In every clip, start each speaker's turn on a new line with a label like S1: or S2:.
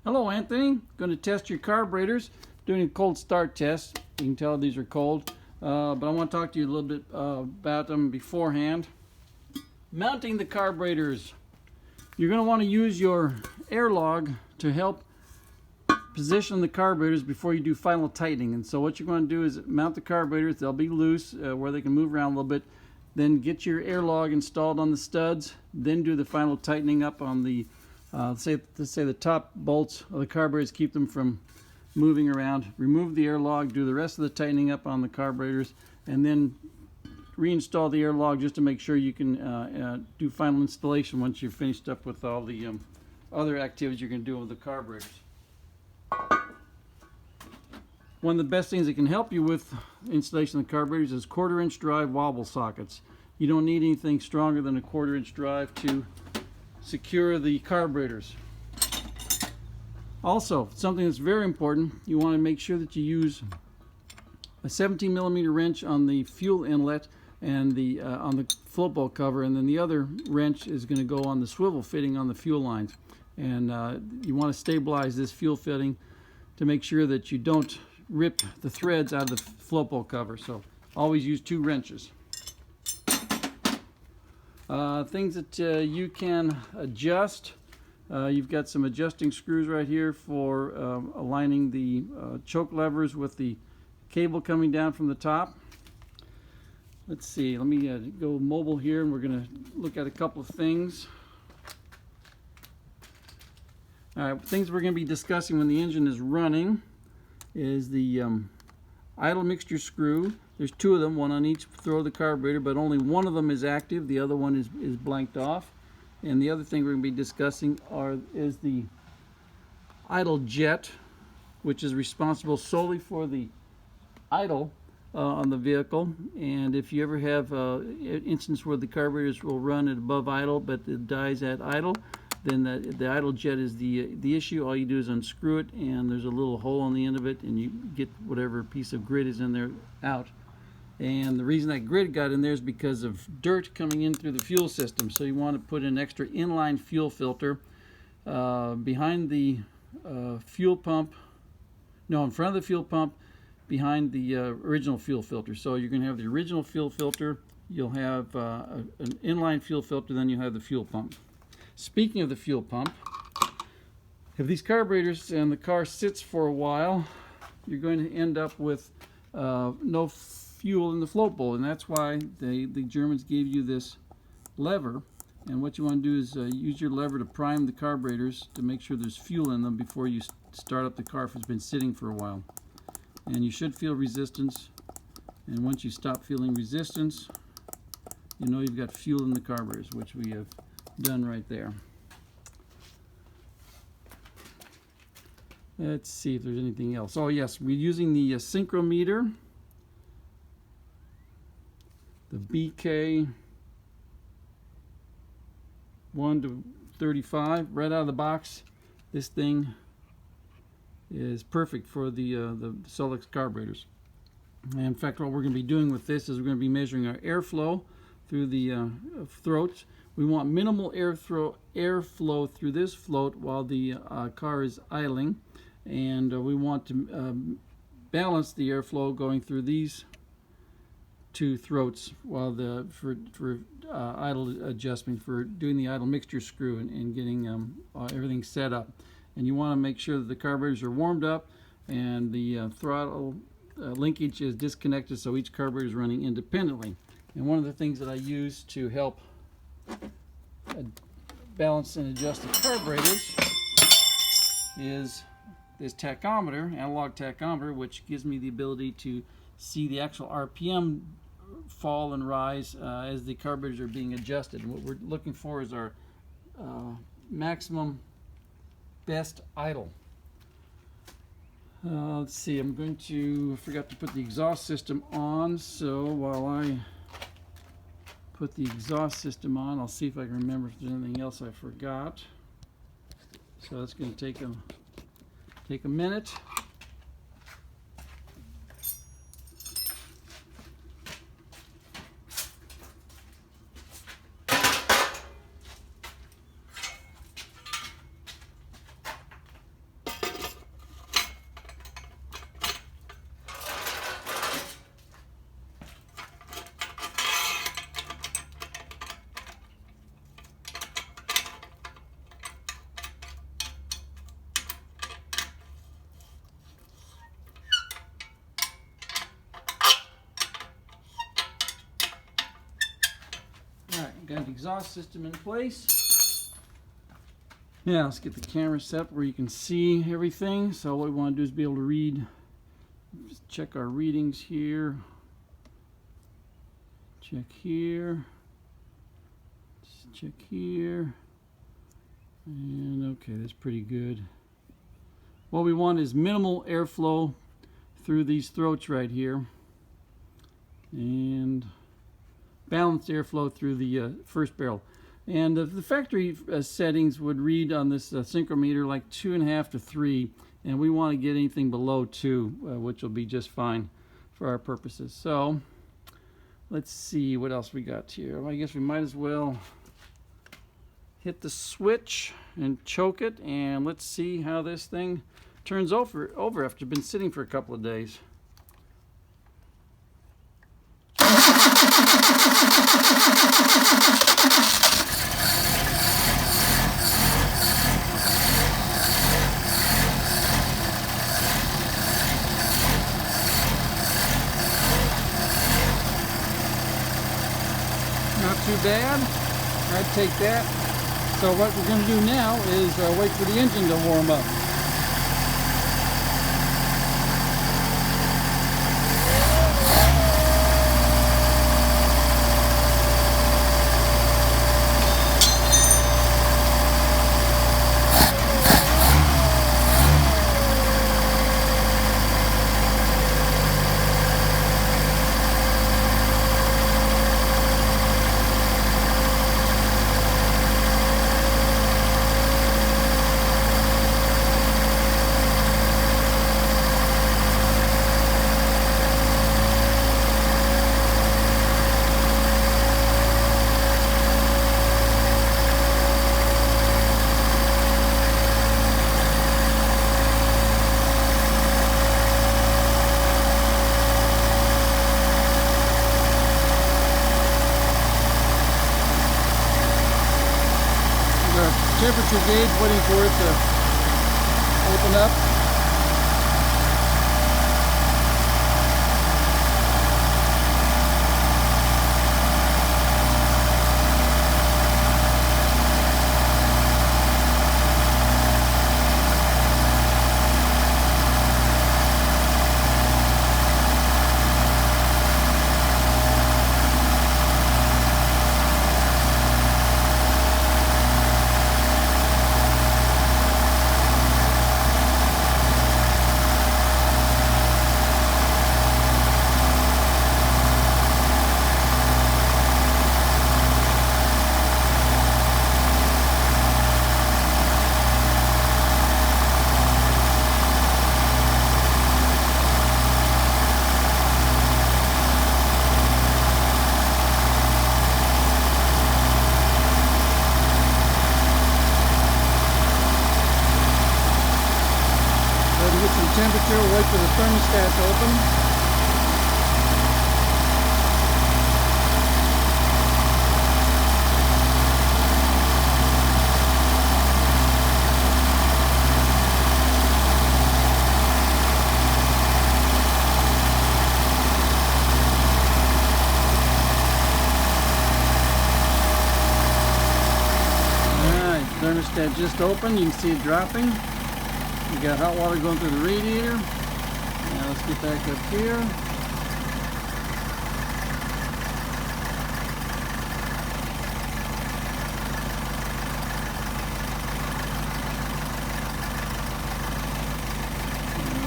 S1: Hello, Anthony. Going to test your carburetors. Doing a cold start test. You can tell these are cold, but I want to talk to you a little bit about them beforehand. Mounting the carburetors. You're going to want to use your air log to help position the carburetors before you do final tightening. And so what you're going to do is mount the carburetors. They'll be loose where they can move around a little bit. Then get your air log installed on the studs. Then do the final tightening up on the let's say the top bolts of the carburetors, keep them from moving around. Remove the air log, do the rest of the tightening up on the carburetors, and then reinstall the air log just to make sure you can do final installation once you're finished up with all the other activities you're going to do with the carburetors. One of the best things that can help you with installation of the carburetors is 1/4-inch drive wobble sockets. You don't need anything stronger than a 1/4-inch drive to secure the carburetors. Also, something that's very important, you want to make sure that you use a 17mm wrench on the fuel inlet and on the float bolt cover, and then the other wrench is going to go on the swivel fitting on the fuel lines. And you want to stabilize this fuel fitting to make sure that you don't rip the threads out of the float bolt cover. So always use 2 wrenches. Things that you can adjust. You've got some adjusting screws right here for aligning the choke levers with the cable coming down from the top. Let's see, let me go mobile here, and we're going to look at a couple of things. Alright, things we're going to be discussing when the engine is running is the idle mixture screw. There's 2 of them, one on each throw of the carburetor, but only one of them is active, the other one is blanked off. And the other thing we're going to be discussing is the idle jet, which is responsible solely for the idle on the vehicle. And if you ever have an instance where the carburetors will run at above idle but it dies at idle, then the idle jet is the issue. All you do is unscrew it, and there's a little hole on the end of it, and you get whatever piece of grit is in there out. And the reason that grit got in there is because of dirt coming in through the fuel system. So you want to put an extra inline fuel filter behind the fuel pump. No, in front of the fuel pump, behind the original fuel filter. So you're going to have the original fuel filter. You'll have an inline fuel filter. Then you'll have the fuel pump. Speaking of the fuel pump, if these carburetors and the car sits for a while, you're going to end up with no fuel in the float bowl, and that's why the Germans gave you this lever. And what you want to do is use your lever to prime the carburetors to make sure there's fuel in them before you start up the car if it's been sitting for a while. And you should feel resistance, and once you stop feeling resistance, you know you've got fuel in the carburetors, which we have done right there. Let's see if there's anything else. Oh yes, we're using the synchrometer, the BK 1 to 35 right out of the box. This thing is perfect for the Solex carburetors. And in fact, what we're going to be doing with this is we're going to be measuring our airflow through the throats. We want minimal airflow through this float while the car is idling, and we want to balance the airflow going through these 2 throats while for idle adjustment, for doing the idle mixture screw and getting everything set up. And you want to make sure that the carburetors are warmed up and the throttle linkage is disconnected, so each carburetor is running independently. And one of the things that I use to help balance and adjust the carburetors is this tachometer, analog tachometer, which gives me the ability to see the actual RPM fall and rise as the carburetors are being adjusted. And what we're looking for is our maximum best idle. Let's see, I forgot to put the exhaust system on, so while I put the exhaust system on, I'll see if I can remember if there's anything else I forgot. So that's going to take a minute. exhaust system in place. Yeah, let's get the camera set where you can see everything. So what we want to do is be able to read, just check our readings here. Check here. Just check here. And okay, that's pretty good. What we want is minimal airflow through these throats right here. And balanced airflow through the first barrel. And the factory settings would read on this synchrometer like 2.5 to 3, and we want to get anything below 2, which will be just fine for our purposes. So let's see what else we got here. I guess we might as well hit the switch and choke it, and let's see how this thing turns over after it's been sitting for a couple of days. Not too bad. I'd take that. So what we're going to do now is wait for the engine to warm up. Temperature gauge, waiting for it to open up. Temperature, wait for the thermostat to open. Alright, thermostat just opened, you can see it dropping. We got hot water going through the radiator. Now let's get back up here.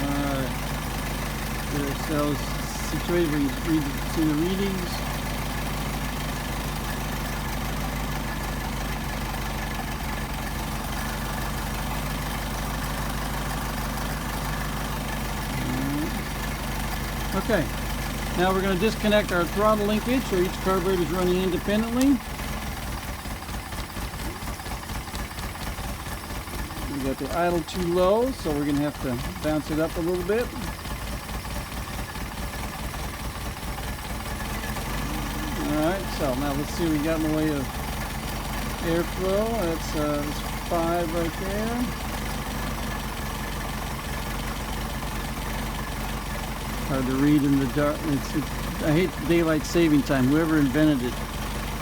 S1: Alright. Get ourselves situated where you can see the readings. Okay, now we're going to disconnect our throttle linkage so each carburetor is running independently. We got the idle too low, so we're going to have to bounce it up a little bit. Alright, so now let's see what we got in the way of airflow. That's 5 right there. Hard to read in the dark. I hate daylight saving time. Whoever invented it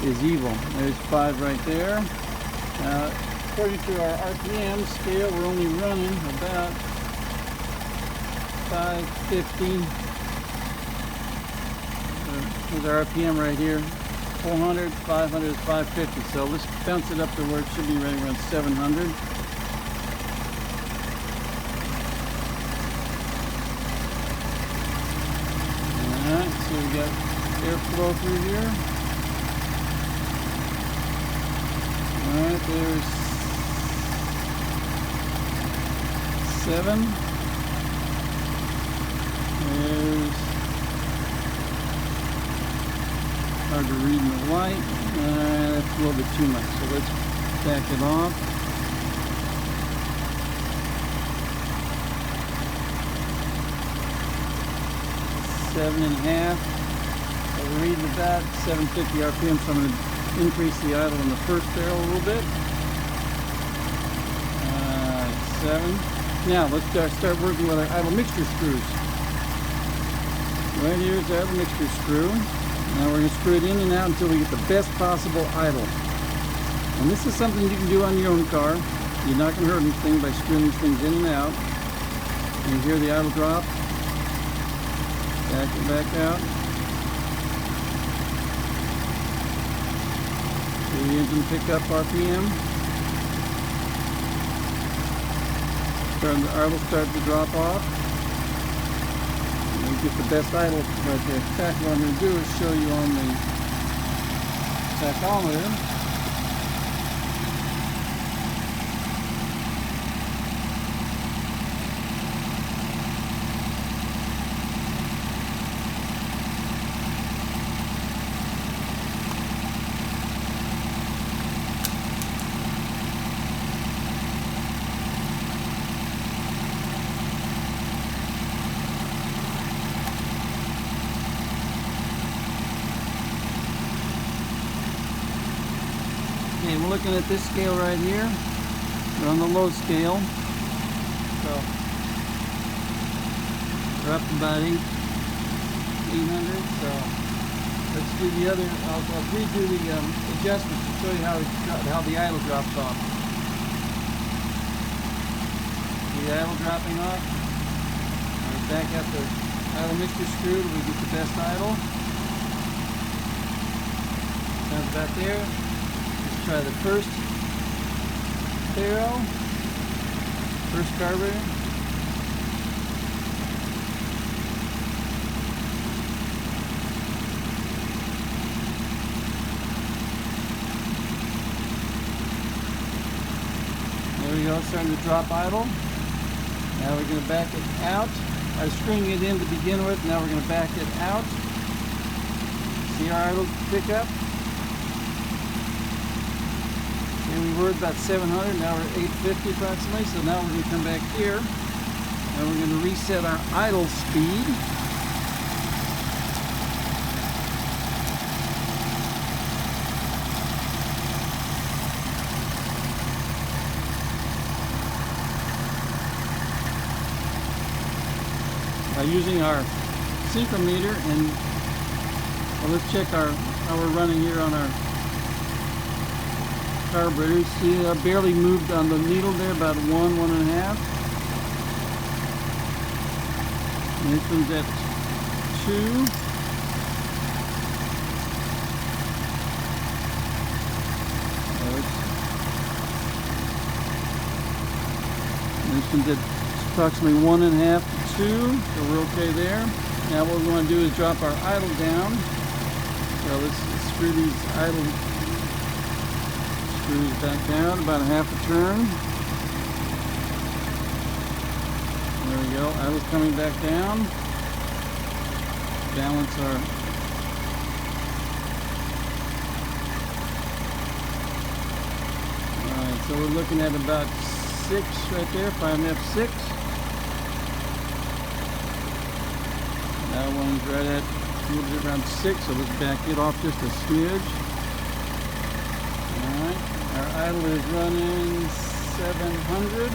S1: is evil. There's 5 right there. Now, according to our RPM scale, we're only running about 550. There's our RPM right here. 400, 500, 550. So let's bounce it up to where it should be right around 700. Alright, so we got airflow through here. Alright, there's 7. There's hard to read in the light. That's a little bit too much, so let's back it off. Seven and a half. So we're reading about 750 RPM, so I'm going to increase the idle in the first barrel a little bit. 7. Now let's start working with our idle mixture screws. Right here is the idle mixture screw. Now we're going to screw it in and out until we get the best possible idle. And this is something you can do on your own car. You're not going to hurt anything by screwing these things in and out. And you hear the idle drop. Back it back out. See the engine pick up RPM. The idle start to drop off. Get the best idle right there. In fact, what I'm going to do is show you on the tachometer. Okay, we're looking at this scale right here. We're on the low scale. So we're up to about 800. So let's do the other. I'll redo the adjustments to show you how the idle drops off. See the idle dropping off. Right, back up the idle mixture screw till we get the best idle. Sounds about there. Try the first barrel, first carburetor. There we go, starting to drop idle. Now we're going to back it out. I was screwing it in to begin with, now we're going to back it out. See our idle pick up? And we were at about 700, now we're at 850 approximately, so now we're going to come back here and we're going to reset our idle speed. By using our synchrometer, and well, let's check how we're running here on our carburetor. See, I barely moved on the needle there, about 1.5. And this one's at 2. This one's at approximately 1.5 to 2, so we're okay there. Now what we want to do is drop our idle down. So let's screw these idle screws back down about a half a turn. There we go. Idle's coming back down. Balance our alright, so we're looking at about 6 right there, 5.5, 6. That one's right at a little bit around 6, so let's back it off just a smidge. Alright, our idle is running 700.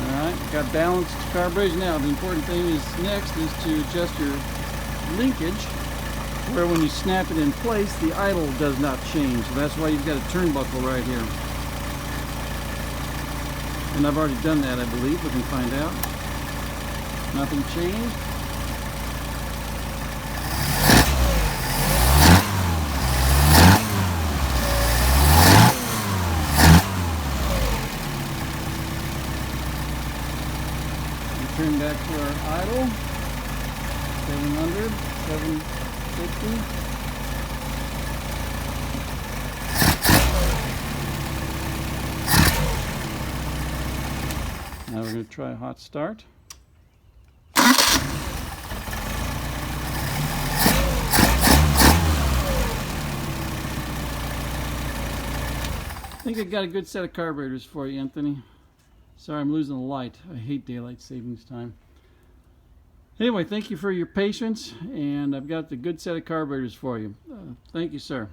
S1: Alright, got balanced carburation. Now the important thing is next is to adjust your linkage where when you snap it in place, the idle does not change. So that's why you've got a turnbuckle right here. And I've already done that, I believe. We can find out. Nothing changed. Turn back to our idle, 700, 760. Now we're going to try a hot start. I think I got a good set of carburetors for you, Anthony. Sorry, I'm losing the light. I hate daylight savings time. Anyway, thank you for your patience, and I've got the good set of carburetors for you. Thank you, sir.